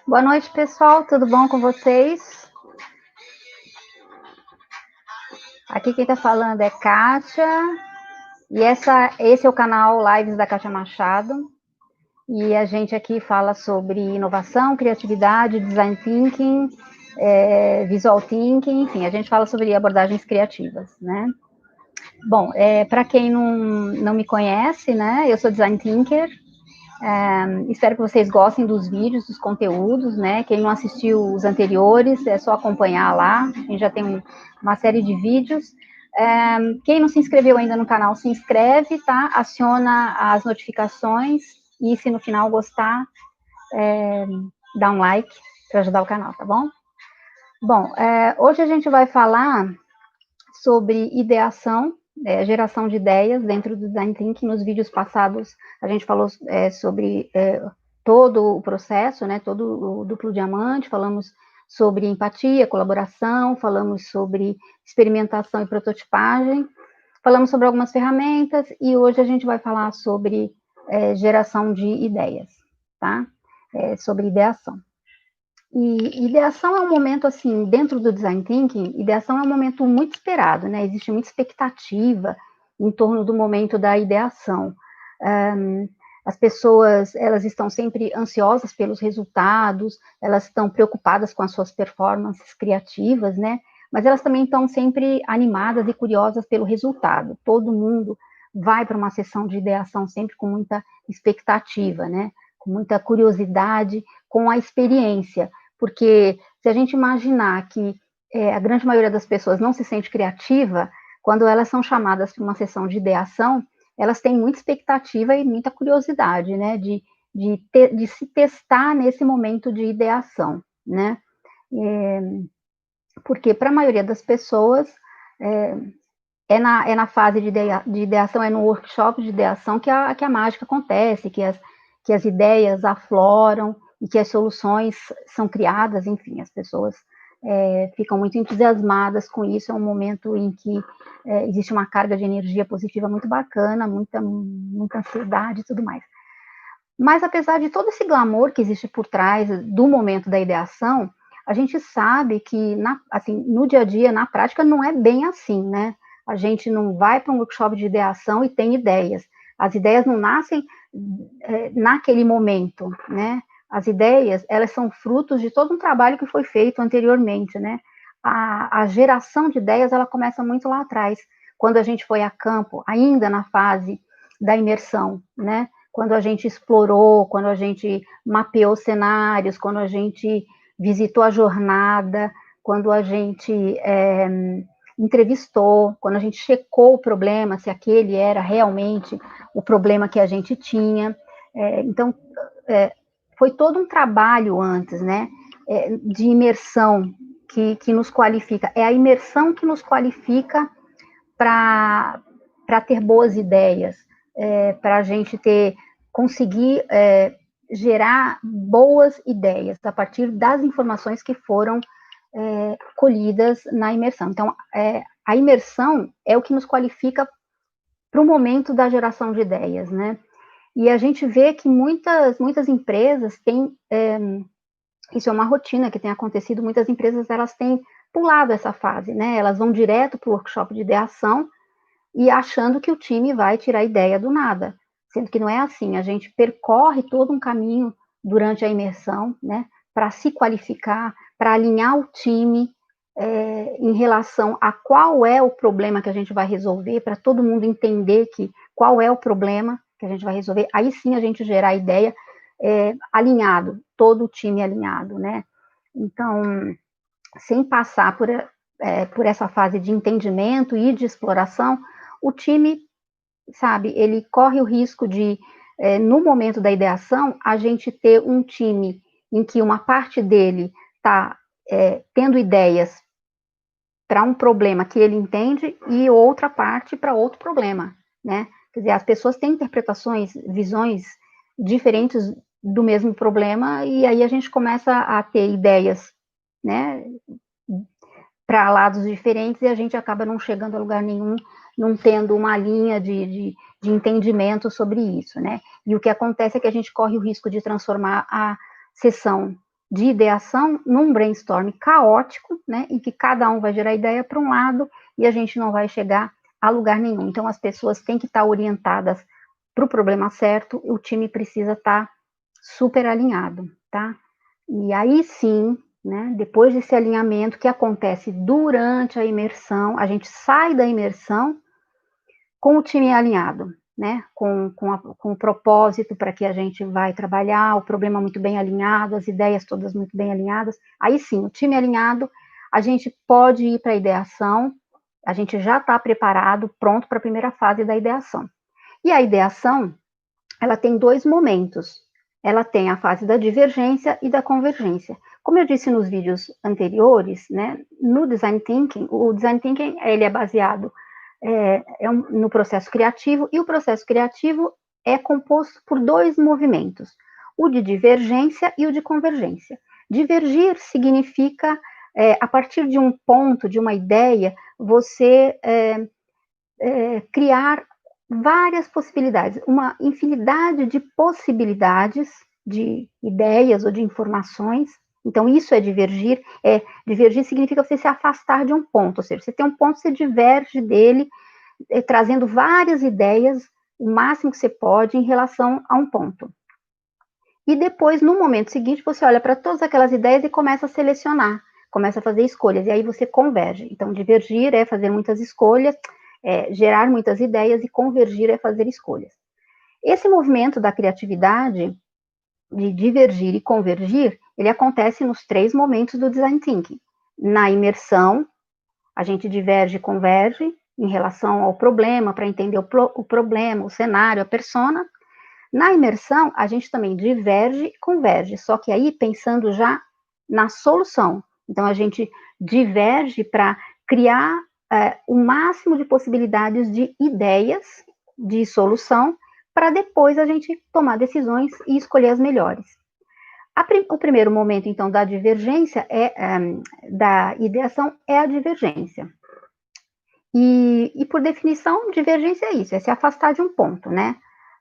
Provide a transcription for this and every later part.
Boa noite, pessoal. Tudo bom com vocês? Aqui quem está falando é Kátia. E esse é o canal Lives da Kátia Machado. E a gente aqui fala sobre inovação, criatividade, design thinking, visual thinking, enfim, a gente fala sobre abordagens criativas, né? Bom, para quem não me conhece, né, eu sou design thinker. Espero que vocês gostem dos vídeos, dos conteúdos, né? Quem não assistiu os anteriores, é só acompanhar lá. A gente já tem uma série de vídeos. Quem não se inscreveu ainda no canal, se inscreve, tá? Aciona as notificações e se no final gostar, dá um like para ajudar o canal, tá bom? Bom, hoje a gente vai falar sobre ideação, geração de ideias dentro do Design Thinking. Nos vídeos passados a gente falou sobre todo o processo, né, todo o duplo diamante, falamos sobre empatia, colaboração, falamos sobre experimentação e prototipagem, falamos sobre algumas ferramentas e hoje a gente vai falar sobre geração de ideias, tá? Sobre ideação. E ideação é um momento, assim, dentro do design thinking, ideação é um momento muito esperado, né? Existe muita expectativa em torno do momento da ideação. As pessoas, elas estão sempre ansiosas pelos resultados, elas estão preocupadas com as suas performances criativas, né? Mas elas também estão sempre animadas e curiosas pelo resultado. Todo mundo vai para uma sessão de ideação sempre com muita expectativa, né? Com muita curiosidade, com a experiência. Porque se a gente imaginar que a grande maioria das pessoas não se sente criativa, quando elas são chamadas para uma sessão de ideação, elas têm muita expectativa e muita curiosidade, né, de se testar nesse momento de ideação, né, porque para a maioria das pessoas na fase de ideação, é no workshop de ideação que a mágica acontece, que as ideias afloram e que as soluções são criadas, enfim, as pessoas ficam muito entusiasmadas com isso. É um momento em que existe uma carga de energia positiva muito bacana, muita ansiedade e tudo mais. Mas apesar de todo esse glamour que existe por trás do momento da ideação, a gente sabe que assim, no dia a dia, na prática, não é bem assim, né? A gente não vai para um workshop de ideação e tem ideias. As ideias não nascem naquele momento, né? As ideias, elas são frutos de todo um trabalho que foi feito anteriormente, né? A geração de ideias, ela começa muito lá atrás, quando a gente foi a campo, ainda na fase da imersão, né? Quando a gente explorou, quando a gente mapeou cenários, quando a gente visitou a jornada, quando a gente entrevistou, quando a gente checou o problema, se aquele era realmente o problema que a gente tinha. Então, foi todo um trabalho antes, né, de imersão que nos qualifica. É a imersão que nos qualifica para ter boas ideias, para a gente conseguir gerar boas ideias a partir das informações que foram colhidas na imersão. Então, a imersão é o que nos qualifica para o momento da geração de ideias, né? E a gente vê que muitas empresas têm, isso é uma rotina que tem acontecido, muitas empresas elas têm pulado essa fase, né? Elas vão direto para o workshop de ideação e achando que o time vai tirar a ideia do nada, sendo que não é assim. A gente percorre todo um caminho durante a imersão, né, para se qualificar, para alinhar o time em relação a qual é o problema que a gente vai resolver, para todo mundo entender qual é o problema que a gente vai resolver. Aí sim a gente gerar a ideia alinhado, todo o time alinhado, né? Então, sem passar por essa fase de entendimento e de exploração, o time, sabe, ele corre o risco de, no momento da ideação, a gente ter um time em que uma parte dele está tendo ideias para um problema que ele entende e outra parte para outro problema, né? Quer dizer, as pessoas têm interpretações, visões diferentes do mesmo problema e aí a gente começa a ter ideias, né, para lados diferentes e a gente acaba não chegando a lugar nenhum, não tendo uma linha de entendimento sobre isso, né? E o que acontece é que a gente corre o risco de transformar sessão de ideação num brainstorm caótico, né, em que cada um vai gerar ideia para um lado e a gente não vai chegar a lugar nenhum. Então, as pessoas têm que estar orientadas para o problema certo, o time precisa estar super alinhado, tá? E aí sim, né, depois desse alinhamento que acontece durante a imersão, a gente sai da imersão com o time alinhado, né, com o propósito para que a gente vai trabalhar, o problema muito bem alinhado, as ideias todas muito bem alinhadas. Aí sim, o time alinhado, a gente pode ir para a ideação, a gente já está preparado, pronto para a primeira fase da ideação. E a ideação, ela tem 2 momentos. Ela tem a fase da divergência e da convergência. Como eu disse nos vídeos anteriores, né, no Design Thinking, o Design Thinking ele é baseado no processo criativo, e o processo criativo é composto por 2 movimentos, o de divergência e o de convergência. Divergir significa, a partir de um ponto, de uma ideia, você criar várias possibilidades, uma infinidade de possibilidades de ideias ou de informações. Então, isso é divergir. Divergir significa você se afastar de um ponto, ou seja, você tem um ponto, você diverge dele, trazendo várias ideias, o máximo que você pode, em relação a um ponto. E depois, no momento seguinte, você olha para todas aquelas ideias e começa a selecionar, começa a fazer escolhas, e aí você converge. Então, divergir é fazer muitas escolhas, gerar muitas ideias, e convergir é fazer escolhas. Esse movimento da criatividade, de divergir e convergir, ele acontece nos 3 momentos do Design Thinking. Na imersão, a gente diverge e converge em relação ao problema, para entender o problema, o cenário, a persona. Na imersão, a gente também diverge e converge, só que aí pensando já na solução. Então, a gente diverge para criar o máximo de possibilidades de ideias de solução, para depois a gente tomar decisões e escolher as melhores. O primeiro momento, então, da divergência, da ideação, é a divergência. E por definição, divergência é isso, é se afastar de um ponto, né?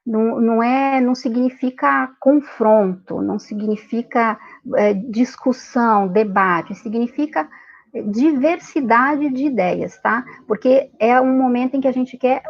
Não significa confronto, não significa discussão, debate, significa diversidade de ideias, tá? Porque é um momento em que a gente quer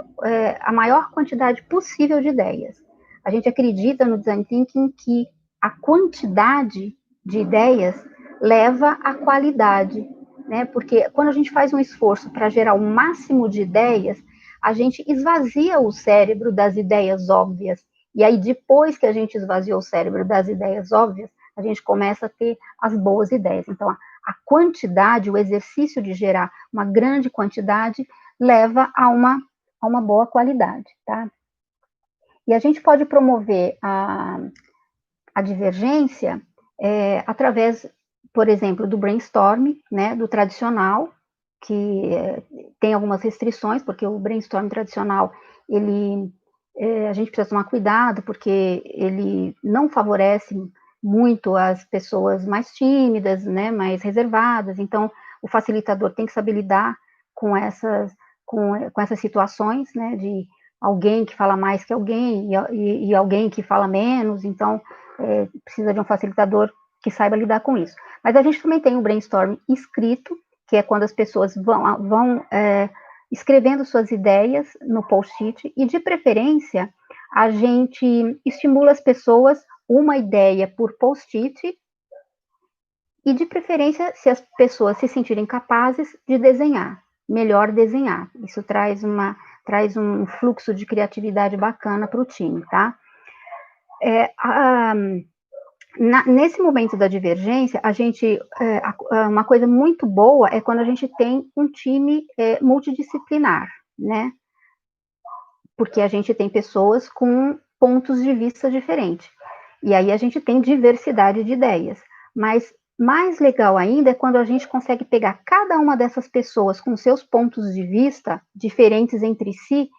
a maior quantidade possível de ideias. A gente acredita no Design Thinking que a quantidade de ideias leva à qualidade, né? Porque quando a gente faz um esforço para gerar o máximo de ideias, a gente esvazia o cérebro das ideias óbvias. E aí, depois que a gente esvaziou o cérebro das ideias óbvias, a gente começa a ter as boas ideias. Então, a quantidade, o exercício de gerar uma grande quantidade, leva a uma boa qualidade, tá? E a gente pode promover a divergência através, por exemplo, do brainstorm, né, do tradicional, que tem algumas restrições, porque o brainstorm tradicional, a gente precisa tomar cuidado, porque ele não favorece muito as pessoas mais tímidas, né, mais reservadas. Então, o facilitador tem que saber lidar com essas situações, né, de alguém que fala mais que alguém e alguém que fala menos. Então, precisa de um facilitador que saiba lidar com isso. Mas a gente também tem o brainstorm escrito, que é quando as pessoas vão escrevendo suas ideias no post-it, e de preferência a gente estimula as pessoas uma ideia por post-it, e de preferência, se as pessoas se sentirem capazes de desenhar, melhor desenhar. Isso traz um fluxo de criatividade bacana para o time, tá? Nesse momento da divergência, uma coisa muito boa é quando a gente tem um time multidisciplinar, né? Porque a gente tem pessoas com pontos de vista diferentes. E aí a gente tem diversidade de ideias. Mas mais legal ainda é quando a gente consegue pegar cada uma dessas pessoas com seus pontos de vista diferentes entre si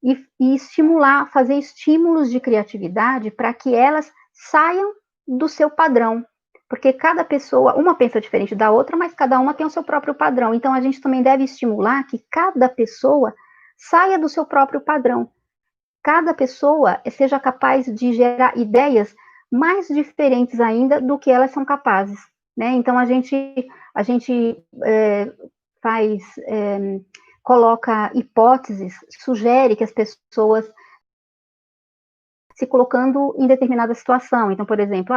e estimular, fazer estímulos de criatividade para que elas saiam do seu padrão, porque cada pessoa, uma pensa diferente da outra, mas cada uma tem o seu próprio padrão. Então, a gente também deve estimular que cada pessoa saia do seu próprio padrão. Cada pessoa seja capaz de gerar ideias mais diferentes ainda do que elas são capazes, né? Então, a gente faz, coloca hipóteses, sugere que as pessoas se colocando em determinada situação. Então, por exemplo,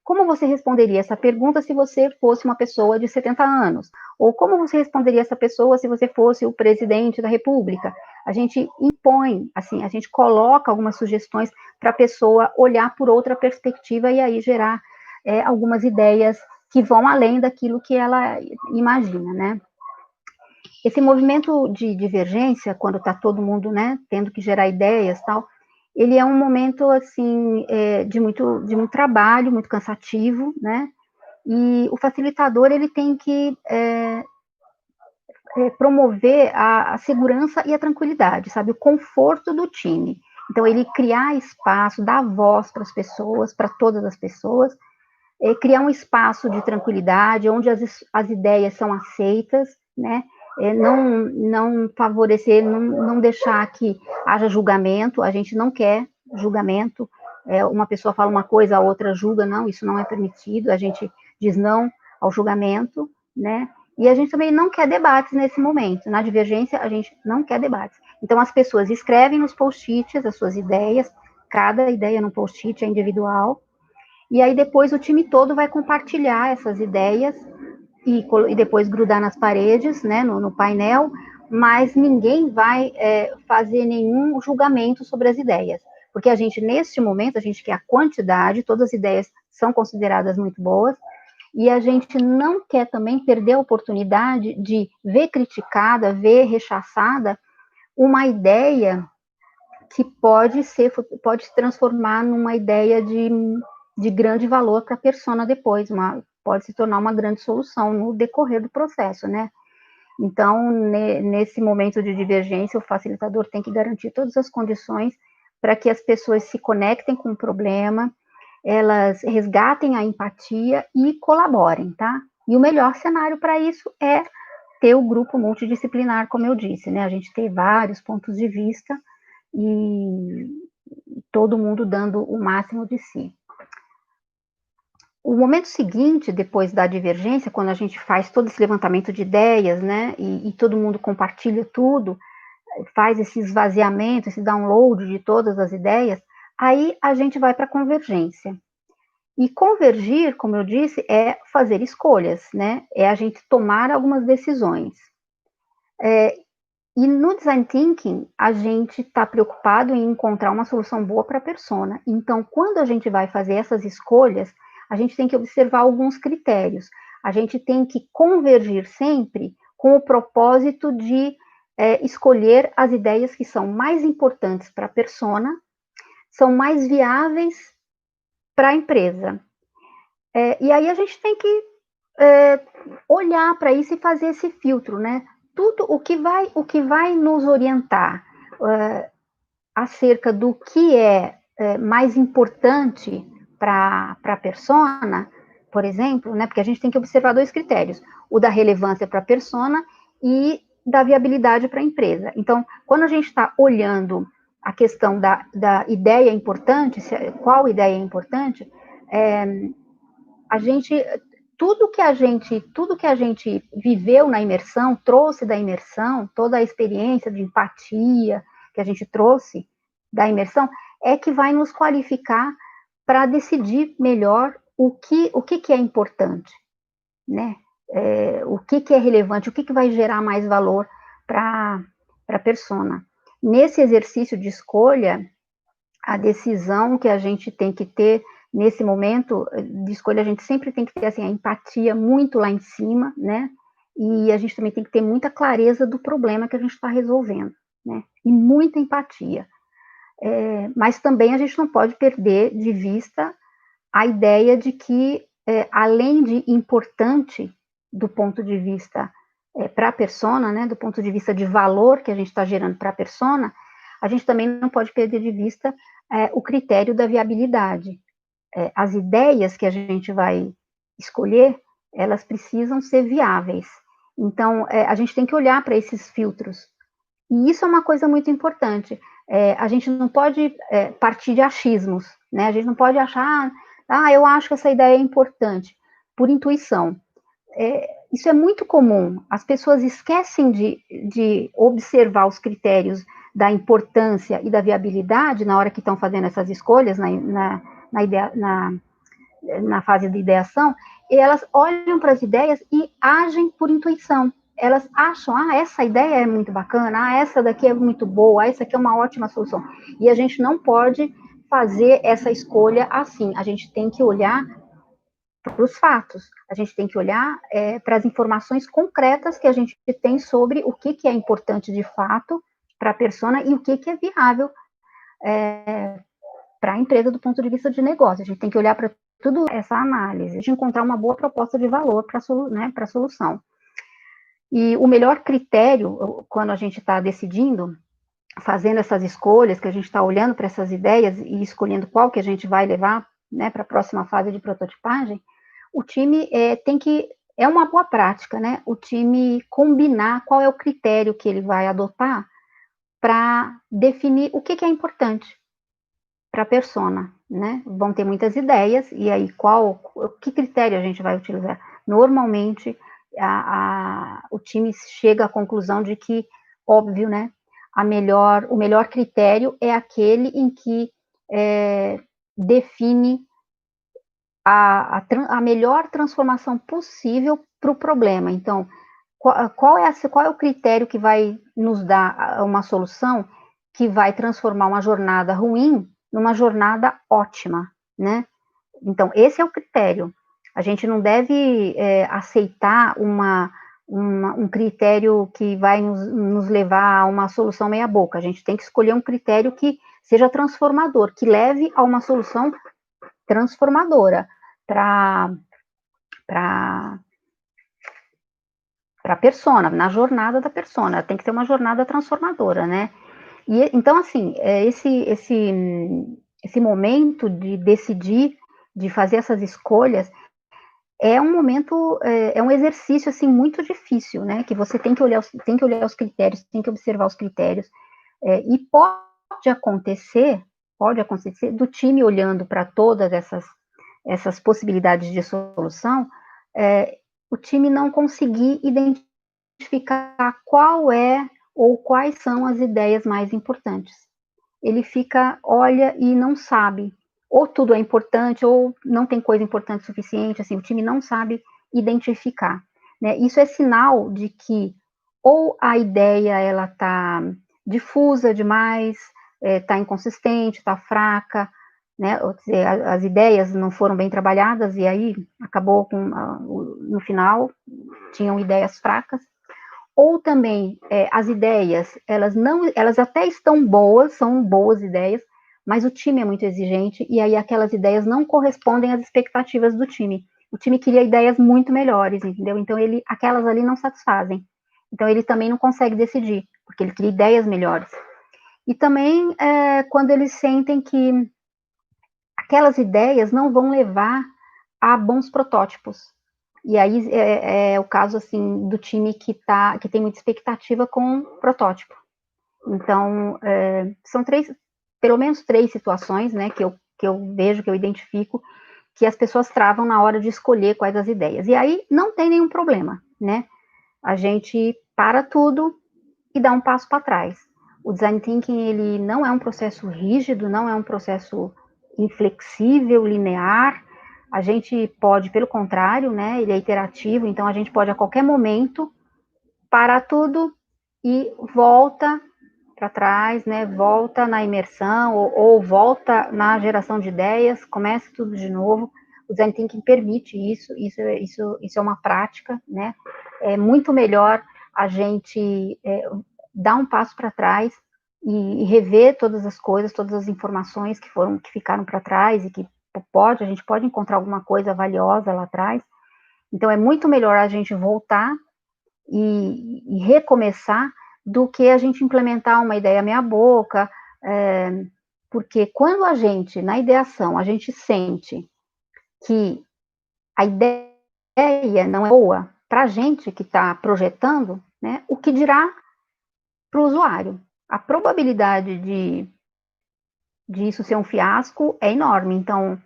como você responderia essa pergunta se você fosse uma pessoa de 70 anos? Ou como você responderia essa pessoa se você fosse o presidente da República? A gente impõe, assim, a gente coloca algumas sugestões para a pessoa olhar por outra perspectiva e aí gerar algumas ideias que vão além daquilo que ela imagina, né? Esse movimento de divergência, quando está todo mundo, né, tendo que gerar ideias, tal, ele é um momento assim de muito trabalho, muito cansativo, né? E o facilitador ele tem que promover a segurança e a tranquilidade, sabe, o conforto do time. Então ele criar espaço, dar voz para as pessoas, para todas as pessoas, criar um espaço de tranquilidade, onde as ideias são aceitas, né? Não favorecer, não deixar que haja julgamento, a gente não quer julgamento, uma pessoa fala uma coisa, a outra julga, não, isso não é permitido, a gente diz não ao julgamento, né? E a gente também não quer debates nesse momento, na divergência a gente não quer debates. Então as pessoas escrevem nos post-its as suas ideias, cada ideia no post-it é individual, e aí depois o time todo vai compartilhar essas ideias e depois grudar nas paredes, né, no painel, mas ninguém vai fazer nenhum julgamento sobre as ideias, porque a gente, neste momento, a gente quer a quantidade, todas as ideias são consideradas muito boas, e a gente não quer também perder a oportunidade de ver criticada, ver rechaçada uma ideia que pode se transformar numa ideia de grande valor para a persona depois, pode se tornar uma grande solução no decorrer do processo, né? Então, nesse momento de divergência, o facilitador tem que garantir todas as condições para que as pessoas se conectem com o problema, elas resgatem a empatia e colaborem, tá? E o melhor cenário para isso é ter o grupo multidisciplinar, como eu disse, né? A gente ter vários pontos de vista e todo mundo dando o máximo de si. O momento seguinte, depois da divergência, quando a gente faz todo esse levantamento de ideias, né, e todo mundo compartilha tudo, faz esse esvaziamento, esse download de todas as ideias, aí a gente vai para a convergência. E convergir, como eu disse, é fazer escolhas, né? É a gente tomar algumas decisões. E no design thinking, a gente está preocupado em encontrar uma solução boa para a persona. Então, quando a gente vai fazer essas escolhas, a gente tem que observar alguns critérios. A gente tem que convergir sempre com o propósito de escolher as ideias que são mais importantes para a persona, são mais viáveis para a empresa. E aí a gente tem que olhar para isso e fazer esse filtro, né? Tudo o que vai nos orientar acerca do que é mais importante para a persona, por exemplo, né? Porque a gente tem que observar dois critérios: o da relevância para a persona e da viabilidade para a empresa. Então, quando a gente está olhando a questão da ideia importante, qual ideia é importante, a gente tudo que a gente viveu na imersão, trouxe da imersão, toda a experiência de empatia que a gente trouxe da imersão, é que vai nos qualificar para decidir melhor o que é importante, né? O que é relevante, o que vai gerar mais valor para a persona. Nesse exercício de escolha, a decisão que a gente tem que ter nesse momento de escolha, a gente sempre tem que ter assim, a empatia muito lá em cima, né? E a gente também tem que ter muita clareza do problema que a gente está resolvendo, né? E muita empatia. Mas também a gente não pode perder de vista a ideia de que, além de importante do ponto de vista para a persona, né? Do ponto de vista de valor que a gente está gerando para a persona, a gente também não pode perder de vista o critério da viabilidade. As ideias que a gente vai escolher, elas precisam ser viáveis. Então, a gente tem que olhar para esses filtros. E isso é uma coisa muito importante. A gente não pode partir de achismos, né? A gente não pode achar, eu acho que essa ideia é importante, por intuição. Isso é muito comum. As pessoas esquecem de observar os critérios da importância e da viabilidade na hora que estão fazendo essas escolhas, na fase de ideação, e elas olham para as ideias e agem por intuição. Elas acham, essa ideia é muito bacana, essa daqui é muito boa, essa aqui é uma ótima solução. E a gente não pode fazer essa escolha assim. A gente tem que olhar para os fatos. A gente tem que olhar para as informações concretas que a gente tem sobre o que é importante de fato para a persona e o que é viável para a empresa do ponto de vista de negócio. A gente tem que olhar para tudo essa análise, de encontrar uma boa proposta de valor para a solução. E o melhor critério, quando a gente está decidindo, fazendo essas escolhas, que a gente está olhando para essas ideias e escolhendo qual que a gente vai levar, né, para a próxima fase de prototipagem, o time tem que, é uma boa prática, né, o time combinar qual é o critério que ele vai adotar para definir o que é importante para a persona, né? Vão ter muitas ideias, e aí que critério a gente vai utilizar? Normalmente, o time chega à conclusão de que, óbvio, né? O melhor critério é aquele em que define a melhor transformação possível para o problema. Então, qual é o critério que vai nos dar uma solução que vai transformar uma jornada ruim numa jornada ótima, né? Então, esse é o critério. A gente não deve aceitar um critério que vai nos levar a uma solução meia boca. A gente tem que escolher um critério que seja transformador, que leve a uma solução transformadora para a persona, na jornada da persona. Tem que ter uma jornada transformadora, né? E, então, assim, esse momento de decidir, de fazer essas escolhas, é um momento, é um exercício, assim, muito difícil, né? Que você tem que olhar os critérios, tem que observar os critérios, e pode acontecer do time olhando para todas essas possibilidades de solução, o time não conseguir identificar qual é ou quais são as ideias mais importantes. Ele olha e não sabe, ou tudo é importante, ou não tem coisa importante o suficiente, assim, o time não sabe identificar, né? Isso é sinal de que ou a ideia ela está difusa demais, está inconsistente, está fraca, né? As ideias não foram bem trabalhadas e aí acabou no final tinham ideias fracas, ou também as ideias, elas até estão boas, são boas ideias, mas o time é muito exigente e aí aquelas ideias não correspondem às expectativas do time. O time queria ideias muito melhores, entendeu? Então aquelas ali não satisfazem. Então ele também não consegue decidir, porque ele queria ideias melhores. E também quando eles sentem que aquelas ideias não vão levar a bons protótipos. E aí é o caso assim do time que tem muita expectativa com o protótipo. Então são pelo menos três situações, né, que eu vejo, que eu identifico, que as pessoas travam na hora de escolher quais as ideias. E aí não tem nenhum problema, né? A gente para tudo e dá um passo para trás. O design thinking ele não é um processo rígido, não é um processo inflexível, linear. A gente pode, pelo contrário, né, ele é iterativo, então a gente pode a qualquer momento parar tudo e volta para trás, né, volta na imersão ou volta na geração de ideias, começa tudo de novo. O design thinking permite isso é uma prática, né? É muito melhor a gente dar um passo para trás e rever todas as coisas, todas as informações que ficaram para trás e que a gente pode encontrar alguma coisa valiosa lá atrás. Então é muito melhor a gente voltar e recomeçar do que a gente implementar uma ideia meia boca, porque quando na ideação, a gente sente que a ideia não é boa para a gente que está projetando, né, o que dirá para o usuário. A probabilidade de isso ser um fiasco é enorme. Então,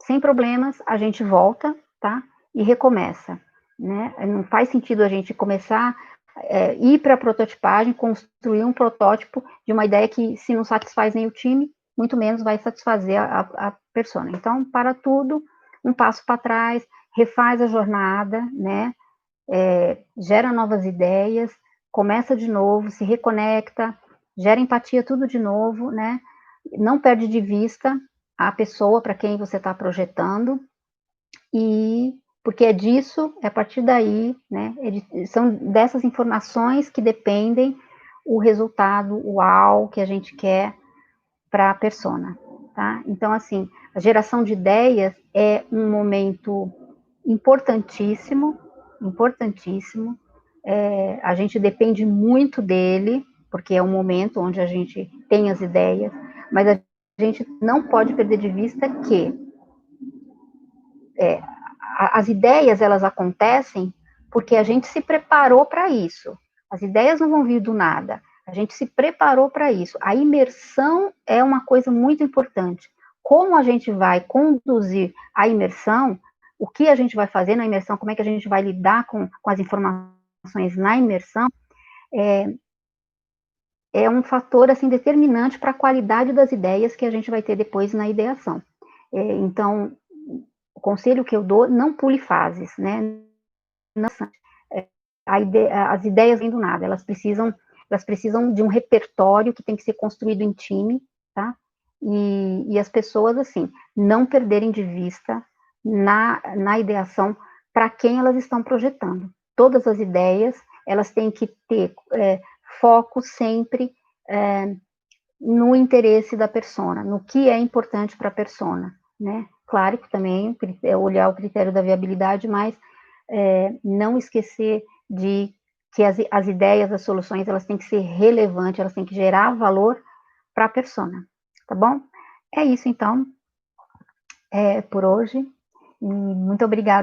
sem problemas, a gente volta, tá? E recomeça, né? Não faz sentido a gente começar, ir para a prototipagem, construir um protótipo de uma ideia que, se não satisfaz nem o time, muito menos vai satisfazer a persona. Então, para tudo, um passo para trás, refaz a jornada, né? Gera novas ideias, começa de novo, se reconecta, gera empatia, tudo de novo, né? Não perde de vista a pessoa para quem você está projetando, e porque é disso, é a partir daí, né? São dessas informações que dependem o resultado, o uau que a gente quer para a persona, tá? Então, assim, a geração de ideias é um momento importantíssimo, importantíssimo. A gente depende muito dele, porque é um momento onde a gente tem as ideias, mas a gente não pode perder de vista que as ideias, elas acontecem porque a gente se preparou para isso. As ideias não vão vir do nada. A gente se preparou para isso. A imersão é uma coisa muito importante. Como a gente vai conduzir a imersão, o que a gente vai fazer na imersão, como é que a gente vai lidar com as informações na imersão, é um fator assim determinante para a qualidade das ideias que a gente vai ter depois na ideação. Então, o conselho que eu dou, não pule fases, né? Não, as ideias vêm do nada, elas precisam de um repertório que tem que ser construído em time, tá? E as pessoas, assim, não perderem de vista na ideação para quem elas estão projetando. Todas as ideias, elas têm que ter foco sempre no interesse da persona, no que é importante para a persona, né? Claro que também olhar o critério da viabilidade, mas não esquecer de que as ideias, as soluções, elas têm que ser relevantes, elas têm que gerar valor para a persona, tá bom? É isso, então, por hoje, e muito obrigada